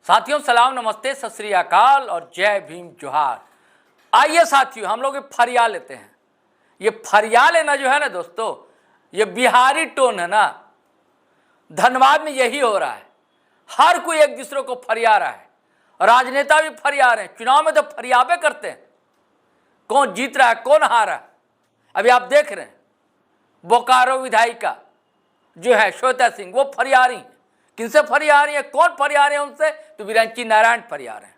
साथियों सलाम, नमस्ते, सत श्री अकाल और जय भीम जोहार। आइए साथियों, हम लोग ये फरिया लेते हैं। ये फरिया लेना जो है ना दोस्तों, ये बिहारी टोन है ना। धनबाद में यही हो रहा है, हर कोई एक दूसरे को फरिया रहा है। राजनेता भी फरिया रहे हैं, चुनाव में तो फरियाबे करते हैं। कौन जीत रहा है, कौन हार रहा है, अभी आप देख रहे हैं। बोकारो विधायिका जो है श्वेता सिंह, वो फरिया रही है। किनसे फरिया रही है, कौन फरिया रहे हैं उनसे? तो विरंची नारायण फरिया रहे हैं।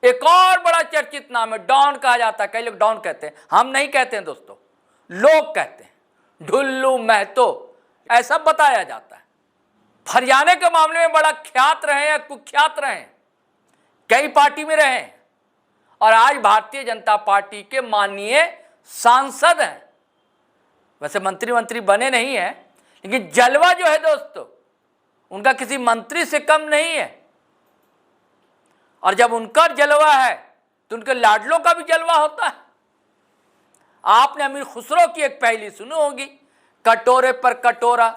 एक और बड़ा चर्चित नाम है, डॉन कहा जाता है। कई लोग डॉन कहते हैं, हम नहीं कहते हैं दोस्तों, लोग कहते हैं। ढुल्लू महतो ऐसा बताया जाता है। फरियाने के मामले में बड़ा ख्यात रहे हैं, कुख्यात रहे हैं, कई पार्टी में रहे हैं और आज भारतीय जनता पार्टी के माननीय सांसद हैं। वैसे मंत्री बने नहीं हैं, लेकिन जलवा जो है दोस्तों उनका किसी मंत्री से कम नहीं है। और जब उनका जलवा है तो उनके लाडलों का भी जलवा होता है। आपने अमीर खुसरो की एक पहेली सुनी होगी, कटोरे पर कटोरा।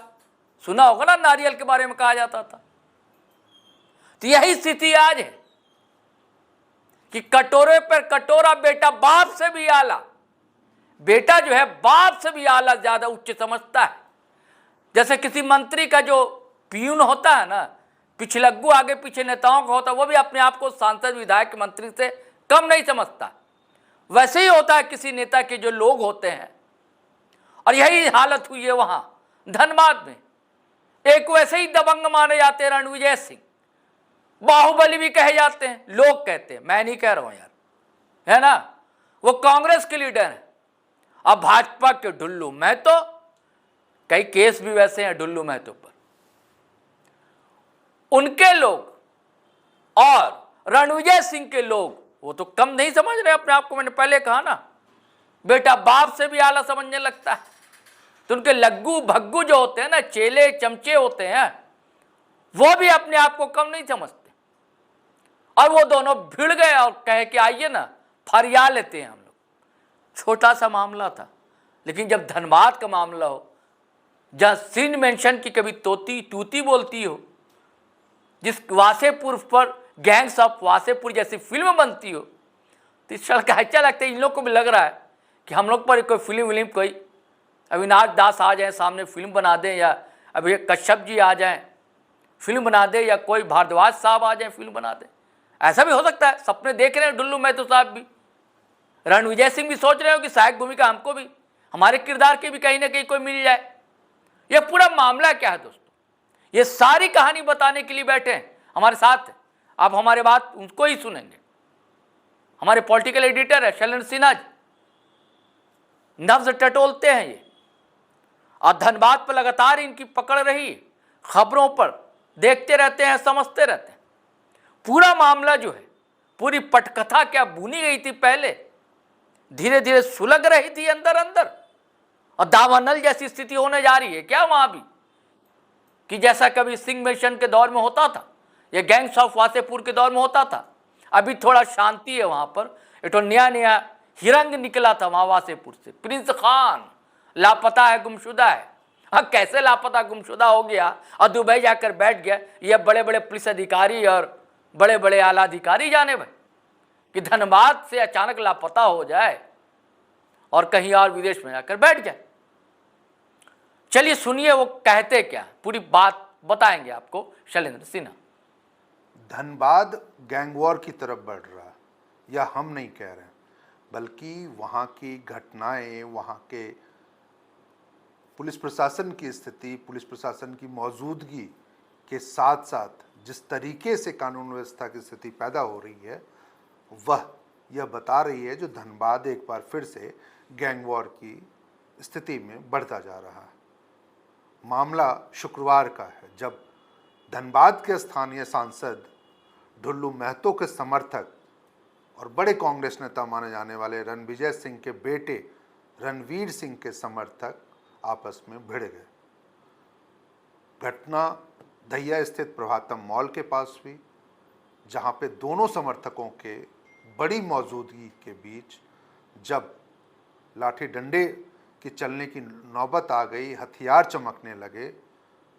सुना होगा ना, नारियल के बारे में कहा जाता था। तो यही स्थिति आज है कि कटोरे पर कटोरा, बेटा बाप से भी आला। बेटा जो है बाप से भी आला, ज्यादा उच्च समझता है। जैसे किसी मंत्री का जो प्यून होता है ना, पिछलग्गू आगे पीछे नेताओं का होता है, वो भी अपने आप को सांसद विधायक मंत्री से कम नहीं समझता। वैसे ही होता है किसी नेता के जो लोग होते हैं। और यही हालत हुई है वहां धनबाद में। एक वैसे ही दबंग माने जाते हैं रणविजय सिंह, बाहुबली भी कहे जाते हैं, लोग कहते हैं, मैं नहीं कह रहा हूं यार, है ना। वो कांग्रेस के लीडर हैं। अब भाजपा के ढुल्लू महतो, कई केस भी वैसे हैं ढुल्लू महतो पर, उनके लोग और रणविजय सिंह के लोग, वो तो कम नहीं समझ रहे अपने आप को। मैंने पहले कहा ना, बेटा बाप से भी आला समझने लगता है। तो उनके लग्गू भग्गू जो होते हैं ना, चेले चमचे होते हैं, वो भी अपने आप को कम नहीं समझते। और वो दोनों भिड़ गए और कहे कि आइए ना फरिया लेते हैं हम लोग। छोटा सा मामला था, लेकिन जब धनबाद का मामला हो, जहां सीन मेंशन की कभी तोती तूती बोलती हो, जिस वासेपुर पर गैंग्स ऑफ वासेपुर जैसी फिल्म बनती हो, तो इस क्षण का अच्छा लगता है। इन लोग को भी लग रहा है कि हम लोग पर कोई फिल्म कोई अविनाश दास आ जाए सामने फिल्म बना दें, या अभी कश्यप जी आ जाएं फिल्म बना दे, या कोई भारद्वाज साहब आ जाए फिल्म बना दे। ऐसा भी हो सकता है, सपने देख रहे हैं ढुल्लू महतो साहब भी। रणविजय सिंह भी सोच रहे हो कि सहायक भूमिका हमको भी, हमारे किरदार की भी कहीं ना कहीं कोई मिल जाए। यह पूरा मामला क्या है दोस्तों, ये सारी कहानी बताने के लिए बैठे हैं हमारे साथ। आप हमारे बात उनको ही सुनेंगे, हमारे पॉलिटिकल एडिटर है शैलेंद्र सिन्हा जी, नब्ज टटोलते हैं ये। और धनबाद पर लगातार इनकी पकड़ रही, खबरों पर देखते रहते हैं, समझते रहते हैं। पूरा मामला जो है, पूरी पटकथा क्या बुनी गई थी पहले, धीरे धीरे सुलग रही थी अंदर अंदर, और दावानल जैसी स्थिति होने जा रही है क्या वहां भी, कि जैसा कभी सिंह मिशन के दौर में होता था, या गैंग्स ऑफ वासेपुर के दौर में होता था। अभी थोड़ा शांति है वहां पर। एक नया नया हिरंग निकला था वहां वासेपुर से, प्रिंस खान लापता है, गुमशुदा है। अब कैसे लापता गुमशुदा हो गया और दुबई जाकर बैठ गया, ये बड़े बड़े पुलिस अधिकारी और बड़े बड़े आला अधिकारी जाने भाई, कि धनबाद से अचानक लापता हो जाए और कहीं और विदेश में जाकर बैठ जाए। चलिए सुनिए वो कहते क्या, पूरी बात बताएंगे आपको शैलेंद्र सिन्हा। धनबाद गैंगवॉर की तरफ बढ़ रहा है, यह हम नहीं कह रहे हैं, बल्कि वहाँ की घटनाएं, वहाँ के पुलिस प्रशासन की स्थिति, पुलिस प्रशासन की मौजूदगी के साथ साथ जिस तरीके से कानून व्यवस्था की स्थिति पैदा हो रही है, वह यह बता रही है जो धनबाद एक बार फिर से गैंगवॉर की स्थिति में बढ़ता जा रहा है। मामला शुक्रवार का है, जब धनबाद के स्थानीय सांसद ढुल्लू महतो के समर्थक और बड़े कांग्रेस नेता माने जाने वाले रणविजय सिंह के बेटे रणवीर सिंह के समर्थक आपस में भिड़ गए। घटना दहिया स्थित प्रभातम मॉल के पास हुई, जहां पे दोनों समर्थकों के बड़ी मौजूदगी के बीच जब लाठी डंडे की चलने की नौबत आ गई, हथियार चमकने लगे,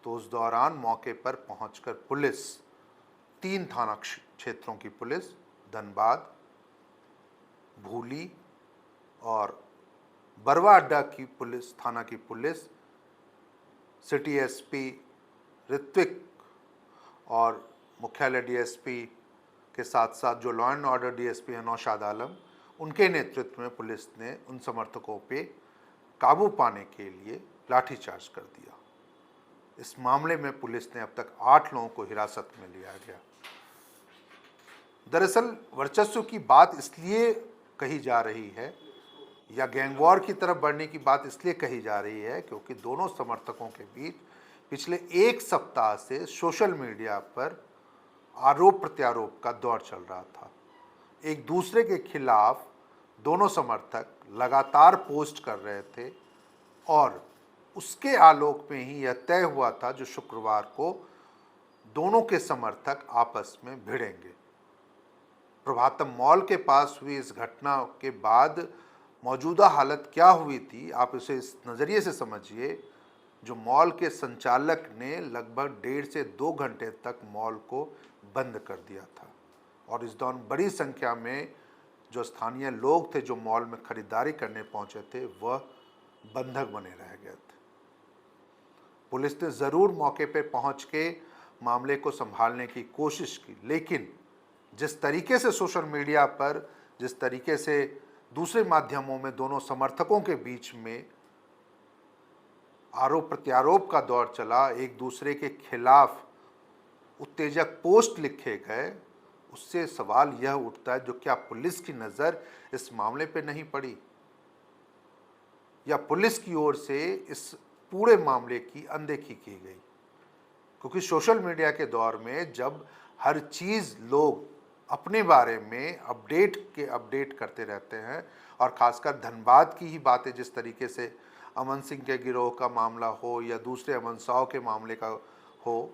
तो उस दौरान मौके पर पहुंचकर पुलिस 3 थाना क्षेत्रों की पुलिस, धनबाद, भूली और बरवा अड्डा की पुलिस, थाना की पुलिस, सिटी एसपी ऋत्विक और मुख्यालय डीएसपी के साथ साथ जो लॉ एंड ऑर्डर डीएसपी है नौशाद आलम, उनके नेतृत्व में पुलिस ने उन समर्थकों पे काबू पाने के लिए लाठीचार्ज कर दिया। इस मामले में पुलिस ने अब तक 8 लोगों को हिरासत में लिया गया। दरअसल वर्चस्व की बात इसलिए कही जा रही है या गैंग वॉर की तरफ बढ़ने की बात इसलिए कही जा रही है क्योंकि दोनों समर्थकों के बीच पिछले 1 सप्ताह से सोशल मीडिया पर आरोप प्रत्यारोप का दौर चल रहा था। एक दूसरे के खिलाफ दोनों समर्थक लगातार पोस्ट कर रहे थे और उसके आलोक में ही यह तय हुआ था जो शुक्रवार को दोनों के समर्थक आपस में भिड़ेंगे। प्रभातम मॉल के पास हुई इस घटना के बाद मौजूदा हालत क्या हुई थी, आप इसे इस नज़रिए से समझिए। जो मॉल के संचालक ने लगभग 1.5 से 2 घंटे तक मॉल को बंद कर दिया था और इस दौरान बड़ी संख्या में जो स्थानीय लोग थे जो मॉल में खरीदारी करने पहुंचे थे वह बंधक बने रह गए थे। पुलिस ने ज़रूर मौके पर पहुंच के मामले को संभालने की कोशिश की, लेकिन जिस तरीके से सोशल मीडिया पर, जिस तरीके से दूसरे माध्यमों में दोनों समर्थकों के बीच में आरोप प्रत्यारोप का दौर चला, एक दूसरे के खिलाफ उत्तेजक पोस्ट लिखे गए, उससे सवाल यह उठता है जो क्या पुलिस की नज़र इस मामले पे नहीं पड़ी या पुलिस की ओर से इस पूरे मामले की अनदेखी की गई। क्योंकि सोशल मीडिया के दौर में जब हर चीज़ लोग अपने बारे में अपडेट करते रहते हैं और ख़ासकर धनबाद की ही बातें, जिस तरीके से अमन सिंह के गिरोह का मामला हो या दूसरे अमन साव के मामले का हो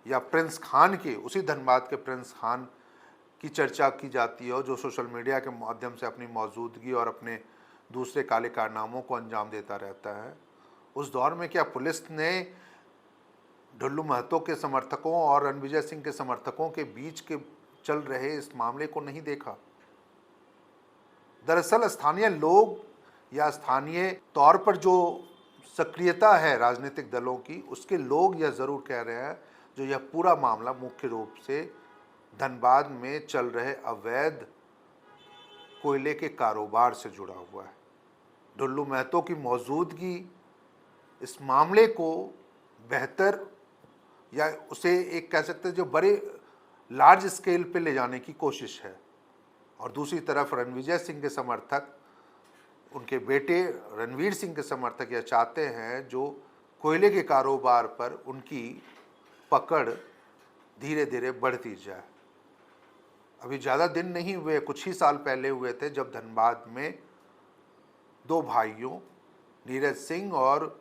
या प्रिंस खान के, उसी धनबाद के प्रिंस खान की चर्चा की जाती हो जो सोशल मीडिया के माध्यम से अपनी मौजूदगी और अपने दूसरे काले कारनामों को अंजाम देता रहता है। उस दौर में क्या पुलिस ने ढुल्लू महतो के समर्थकों और रणविजय सिंह के समर्थकों के बीच के चल रहे इस मामले को नहीं देखा? दरअसल स्थानीय लोग या स्थानीय तौर पर जो सक्रियता है राजनीतिक दलों की, उसके लोग यह ज़रूर कह रहे हैं जो यह पूरा मामला मुख्य रूप से धनबाद में चल रहे अवैध कोयले के कारोबार से जुड़ा हुआ है। ढुल्लू महतो की मौजूदगी इस मामले को बेहतर या उसे एक कह सकते हैं जो बड़े लार्ज स्केल पे ले जाने की कोशिश है। और दूसरी तरफ रणविजय सिंह के समर्थक, उनके बेटे रणवीर सिंह के समर्थक यह चाहते हैं जो कोयले के कारोबार पर उनकी पकड़ धीरे धीरे बढ़ती जाए। अभी ज़्यादा दिन नहीं हुए, कुछ ही साल पहले हुए थे जब धनबाद में 2 भाइयों नीरज सिंह और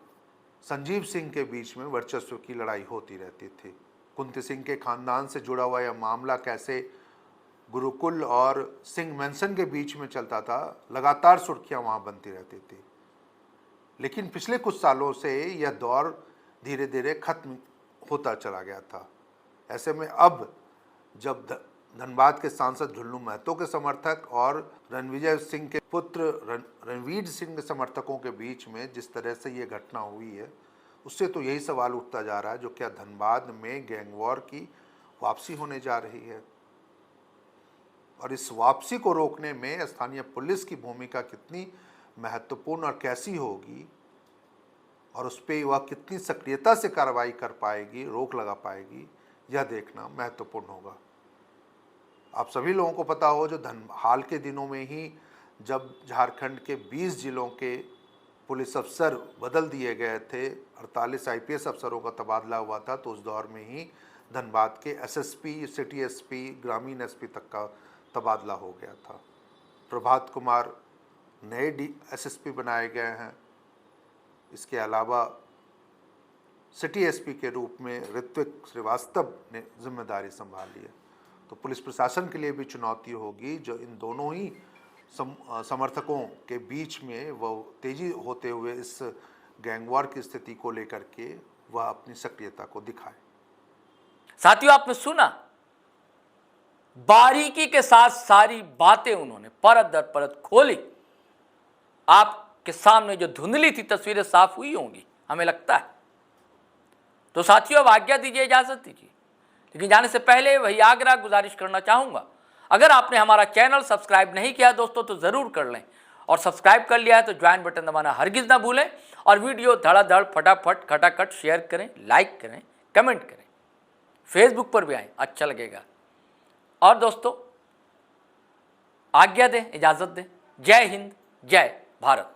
संजीव सिंह के बीच में वर्चस्व की लड़ाई होती रहती थी। कुंती सिंह के खानदान से जुड़ा हुआ यह मामला कैसे गुरुकुल और सिंह मैंसन के बीच में चलता था, लगातार सुर्खियां वहां बनती रहती थी। लेकिन पिछले कुछ सालों से यह दौर धीरे धीरे खत्म होता चला गया था। ऐसे में अब जब धनबाद के सांसद ढुल्लू महतो के समर्थक और रणविजय सिंह के पुत्र रणवीर सिंह के समर्थकों के बीच में जिस तरह से ये घटना हुई है, उससे तो यही सवाल उठता जा रहा है जो क्या धनबाद में गैंग वॉर की वापसी होने जा रही है और इस वापसी को रोकने में स्थानीय पुलिस की भूमिका कितनी महत्वपूर्ण और कैसी होगी और उस पर वह कितनी सक्रियता से कार्रवाई कर पाएगी, रोक लगा पाएगी, यह देखना महत्वपूर्ण होगा। आप सभी लोगों को पता हो जो हाल के दिनों में ही जब झारखंड के 20 जिलों के पुलिस अफसर बदल दिए गए थे, 48 आईपीएस अफसरों का तबादला हुआ था, तो उस दौर में ही धनबाद के एसएसपी, सिटी एसपी, ग्रामीण एसपी तक का तबादला हो गया था। प्रभात कुमार नए एसएसपी बनाए गए हैं। इसके अलावा सिटी एसपी के रूप में ऋत्विक श्रीवास्तव ने जिम्मेदारी संभाल ली है। तो पुलिस प्रशासन के लिए भी चुनौती होगी जो इन दोनों ही समर्थकों के बीच में वह तेजी होते हुए इस गैंग वॉर की स्थिति को लेकर के वह अपनी सक्रियता को दिखाए। साथियों, आपने सुना बारीकी के साथ सारी बातें उन्होंने परत दर परत खोली। आपके सामने जो धुंधली थी तस्वीरें साफ हुई होंगी, हमें लगता है। तो साथियों, अब आज्ञा दीजिए, इजाजत दीजिए। लेकिन जाने से पहले वही आग्रह गुजारिश करना चाहूंगा, अगर आपने हमारा चैनल सब्सक्राइब नहीं किया दोस्तों तो जरूर कर लें, और सब्सक्राइब कर लिया है तो ज्वाइन बटन दबाना हरगिज ना भूलें, और वीडियो धड़ाधड़ फटाफट खटाखट शेयर करें, लाइक करें, कमेंट करें, फेसबुक पर भी आएँ, अच्छा लगेगा। और दोस्तों, आज्ञा दें, इजाजत दें। जय हिंद, जय भारत।